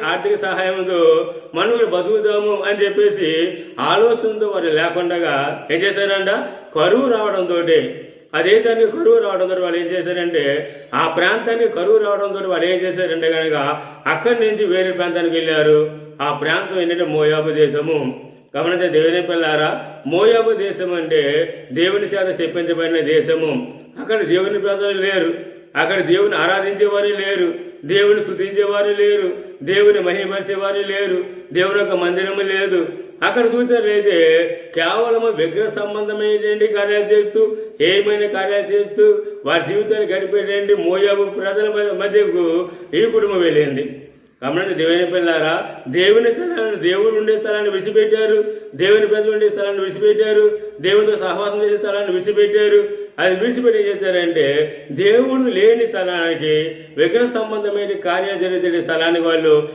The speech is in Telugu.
ఆర్థిక సహాయంతో మనం కూడా బతుకుతాము అని చెప్పేసి ఆలోచనతో వారు లేకుండా ఏం చేశారంట, కరువు రావడంతో ఆ దేశానికి కరువు రావడంతో వాళ్ళు ఏం చేశారంటే, ఆ ప్రాంతానికి కరువు రావడంతో వాళ్ళు ఏం చేశారంటే కనుక అక్కడి నుంచి వేరే ప్రాంతానికి వెళ్ళారు. ఆ ప్రాంతం ఏంటంటే మోయాబు దేశము. గమనించే దేవుని పిల్లారా, మోయాబు దేశం అంటే దేవుని చేత చెప్పించబడిన దేశము. అక్కడ దేవుని ప్రజలు లేరు, అక్కడ దేవుని ఆరాధించేవారు లేరు, దేవుని స్తుతించేవారు లేరు, దేవుని మహిమపరిచేవారు లేరు, దేవుని యొక్క మందిరము లేదు. అక్కడ చూసినట్లయితే కేవలము విగ్రహ సంబంధమైనటువంటి కార్యాలు చేస్తూ, ఏమైనా కార్యాలు చేస్తూ వారి జీవితాన్ని గడిపేటువంటి మోయాబు ప్రజల మధ్యకు ఈ కుటుంబం వెళ్ళింది. కాబట్టి దేవుని పిల్లారా, దేవుని స్థలాన్ని, దేవుడు ఉండే స్థలాన్ని విడిచిపెట్టారు, దేవుని ప్రజలు ఉండే స్థలాన్ని విడిచిపెట్టారు, దేవునితో సహవాసం చేసే స్థలాన్ని విడిచిపెట్టారు. అది విడిచిపెట్టి ఏం చేశారంటే, దేవుడు లేని స్థలానికి, విగ్రహ సంబంధమైన కార్యాలు జరిగే స్థలానికి వాళ్ళు